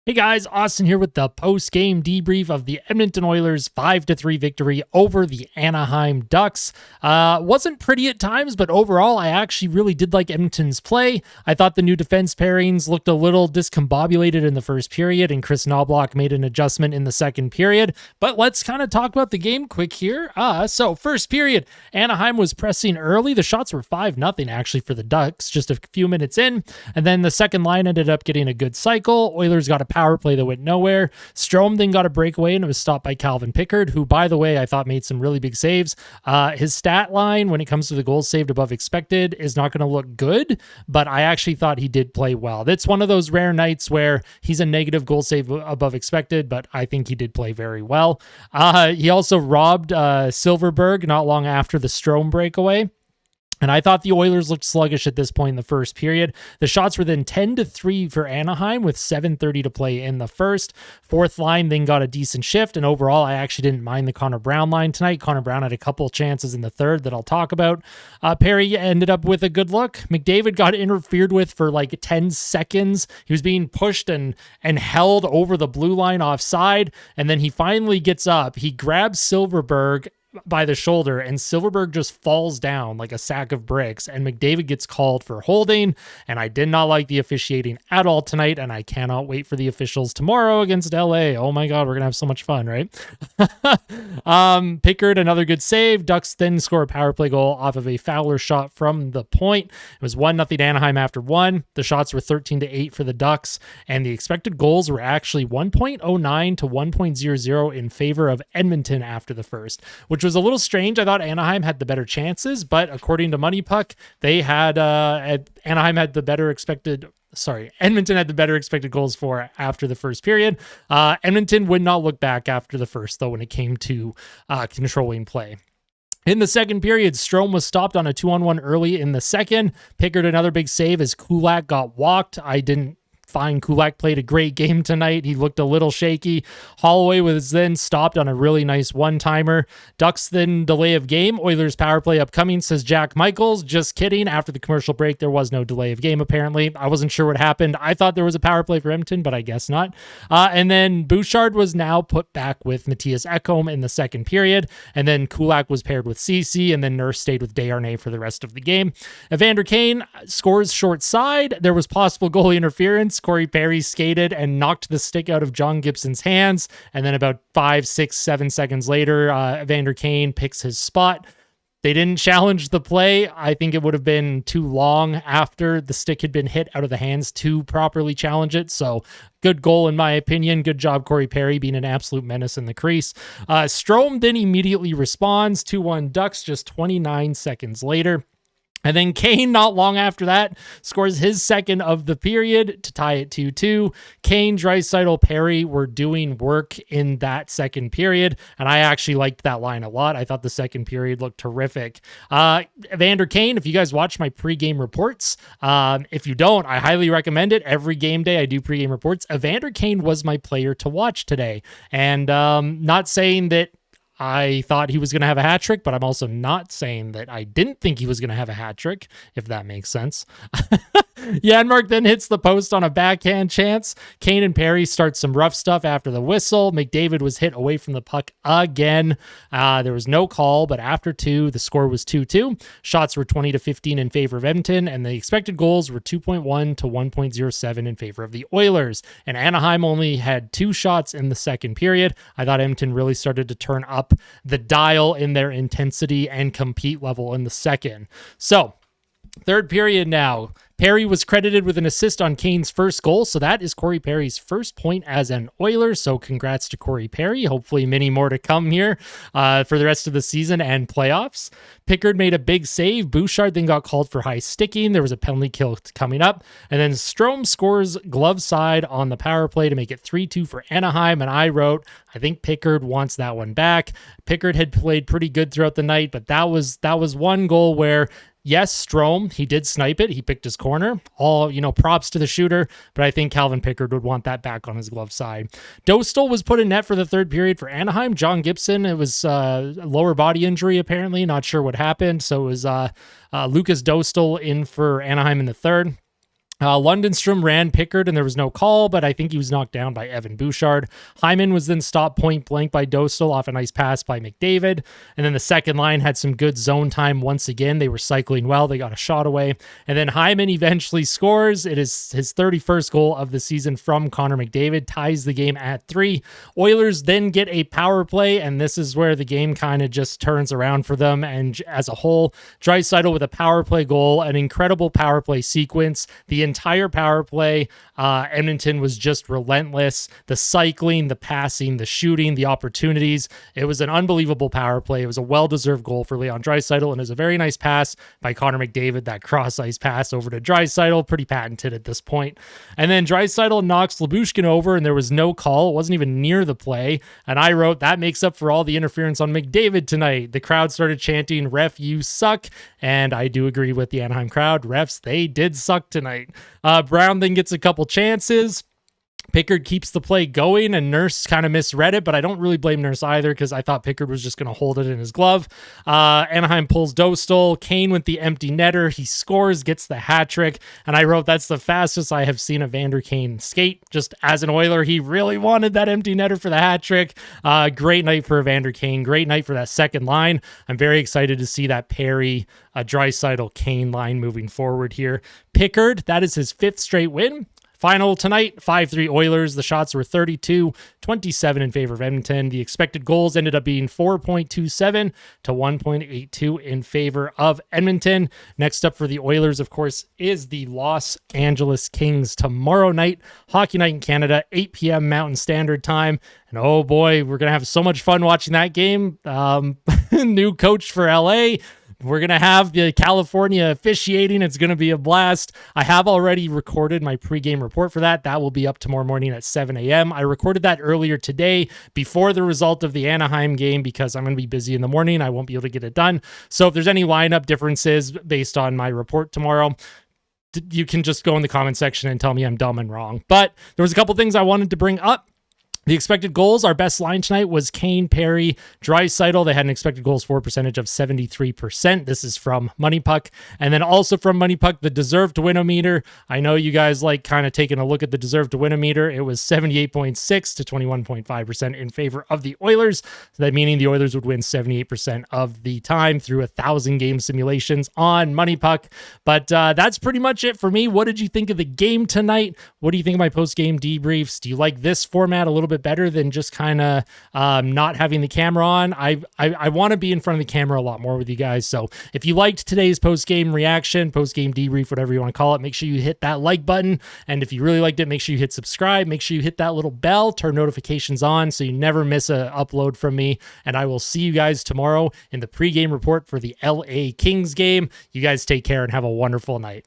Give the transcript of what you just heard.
Hey guys, Austin here with the post-game debrief of the Edmonton Oilers 5-3 victory over the Anaheim Ducks. Wasn't pretty at times, but overall I actually really did like Edmonton's play. I thought the new defense pairings looked a little discombobulated in the first period, and Chris Knobloch made an adjustment in the second period. But let's kind of talk about the game quick here. So first period, Anaheim was pressing early. The shots were 5-0 actually for the Ducks just a few minutes in, and then the second line ended up getting a good cycle. Oilers got a power play that went nowhere. Strome then got a breakaway and it was stopped by Calvin Pickard, who, by the way, I thought made some really big saves. His stat line when it comes to the goals saved above expected is not going to look good, but I actually thought he did play well. That's one of those rare nights where he's a negative goal save above expected, but I think he did play very well. He also robbed Silverberg not long after the Strome breakaway. And I thought the Oilers looked sluggish at this point in the first period. The shots were then 10-3 for Anaheim with 7:30 to play in the first. Fourth line then got a decent shift, and overall, I actually didn't mind the Connor Brown line tonight. Connor Brown had a couple chances in the third that I'll talk about. Perry ended up with a good look. McDavid got interfered with for like 10 seconds. He was being pushed and held over the blue line offside, and then he finally gets up. He grabs Silverberg by the shoulder, and Silverberg just falls down like a sack of bricks, and McDavid gets called for holding. And I did not like the officiating at all tonight, and I cannot wait for the officials tomorrow against LA. Oh my god, we're gonna have so much fun, right? Pickard, another good save. Ducks then score a power play goal off of a Fowler shot from the point. It was 1-0 Anaheim after one. The shots were 13-8 for the Ducks, and the expected goals were actually 1.09 to 1.00 in favor of Edmonton after the first, which was a little strange. I thought Anaheim had the better chances, but according to Money Puck, they had Edmonton had the better expected goals for after the first period. Edmonton would not look back after the first, though, when it came to controlling play. In the second period, Strome was stopped on a 2-on-1 early in the second. Pickard another big save as Kulak got walked. I didn't find Kulak played a great game tonight. He looked a little shaky. Holloway was then stopped on a really nice one-timer. Ducks then delay of game. Oilers power play upcoming, says Jack Michaels. Just kidding. After the commercial break, there was no delay of game, apparently. I wasn't sure what happened. I thought there was a power play for Edmonton, but I guess not. And then Bouchard was now put back with Matthias Ekholm in the second period. And then Kulak was paired with Ceci, and then Nurse stayed with Desharnais for the rest of the game. Evander Kane scores short side. There was possible goalie interference. Corey Perry skated and knocked the stick out of John Gibson's hands. And then about 5, 6, 7 seconds later, Evander Kane picks his spot. They didn't challenge the play. I think it would have been too long after the stick had been hit out of the hands to properly challenge it. So good goal in my opinion. Good job, Corey Perry, being an absolute menace in the crease. Strome then immediately responds. 2-1 Ducks just 29 seconds later. And then Kane, not long after that, scores his second of the period to tie it 2-2. Kane, Draisaitl, Perry were doing work in that second period, and I actually liked that line a lot. I thought the second period looked terrific. Evander Kane, if you guys watch my pregame reports, if you don't, I highly recommend it. Every game day I do pregame reports. Evander Kane was my player to watch today, and not saying that I thought he was going to have a hat trick, but I'm also not saying that I didn't think he was going to have a hat trick, if that makes sense. Janmark then hits the post on a backhand chance. Kane and Perry start some rough stuff after the whistle. McDavid was hit away from the puck again. There was no call, but after two, the score was 2-2. Shots were 20-15 in favor of Edmonton, and the expected goals were 2.1 to 1.07 in favor of the Oilers. And Anaheim only had 2 shots in the second period. I thought Edmonton really started to turn up the dial in their intensity and compete level in the second. So, third period now. Perry was credited with an assist on Kane's first goal, so that is Corey Perry's first point as an Oiler, so congrats to Corey Perry. Hopefully many more to come here for the rest of the season and playoffs. Pickard made a big save. Bouchard then got called for high sticking. There was a penalty kill coming up, and then Strome scores glove side on the power play to make it 3-2 for Anaheim, and I wrote, I think Pickard wants that one back. Pickard had played pretty good throughout the night, but that was one goal where yes, Strome, he did snipe it. He picked his corner. All, props to the shooter, but I think Calvin Pickard would want that back on his glove side. Dostal was put in net for the third period for Anaheim. John Gibson, it was a lower body injury, apparently. Not sure what happened. So it was Lucas Dostal in for Anaheim in the third. Lundinstrom ran Pickard and there was no call, but I think he was knocked down by Evan Bouchard. Hyman was then stopped point blank by Dostal off a nice pass by McDavid. And then the second line had some good zone time once again. They were cycling well. They got a shot away. And then Hyman eventually scores. It is his 31st goal of the season from Connor McDavid, ties the game at 3. Oilers then get a power play, and this is where the game kind of just turns around for them. And as a whole, Draisaitl with a power play goal, an incredible power play sequence. The entire power play, Edmonton was just relentless. The cycling, the passing, the shooting, the opportunities. It was an unbelievable power play. It was a well-deserved goal for Leon Draisaitl, and it was a very nice pass by Connor McDavid, that cross-ice pass over to Draisaitl, pretty patented at this point. And then Draisaitl knocks Lyubushkin over, and there was no call. It wasn't even near the play. And I wrote, that makes up for all the interference on McDavid tonight. The crowd started chanting, "Ref, you suck." And I do agree with the Anaheim crowd. Refs, they did suck tonight. Brown then gets a couple chances. Pickard keeps the play going, and Nurse kind of misread it, but I don't really blame Nurse either because I thought Pickard was just going to hold it in his glove. Anaheim pulls Dostal. Kane with the empty netter. He scores, gets the hat trick, and I wrote, that's the fastest I have seen Evander Kane skate. Just as an Oiler, he really wanted that empty netter for the hat trick. Great night for Evander Kane. Great night for that second line. I'm very excited to see that Perry, Draisaitl, Kane line moving forward here. Pickard, that is his 5th straight win. Final tonight, 5-3 Oilers. The shots were 32-27 in favor of Edmonton. The expected goals ended up being 4.27 to 1.82 in favor of Edmonton. Next up for the Oilers, of course, is the Los Angeles Kings tomorrow night. Hockey night in Canada, 8 p.m. Mountain Standard Time. And oh boy, we're going to have so much fun watching that game. New coach for LA. We're going to have the California officiating. It's going to be a blast. I have already recorded my pregame report for that. That will be up tomorrow morning at 7 a.m. I recorded that earlier today before the result of the Anaheim game because I'm going to be busy in the morning. I won't be able to get it done. So if there's any lineup differences based on my report tomorrow, you can just go in the comment section and tell me I'm dumb and wrong. But there was a couple things I wanted to bring up. The expected goals, our best line tonight was Kane, Perry, Draisaitl. They had an expected goals for percentage of 73%. This is from Money Puck. And then also from Money Puck, the deserved to win-o-meter. I know you guys like kind of taking a look at the deserved to win-o-meter. It was 78.6 to 21.5% in favor of the Oilers. So that meaning the Oilers would win 78% of the time through 1,000 game simulations on Money Puck. But that's pretty much it for me. What did you think of the game tonight? What do you think of my post-game debriefs? Do you like this format a little bit better than just kind of not having the camera on? I want to be in front of the camera a lot more with you guys. So if you liked today's post-game reaction, post-game debrief, whatever you want to call it, make sure you hit that like button. And if you really liked it, make sure you hit subscribe. Make sure you hit that little bell, turn notifications on so you never miss an upload from me. And I will see you guys tomorrow in the pregame report for the LA Kings game. You guys take care and have a wonderful night.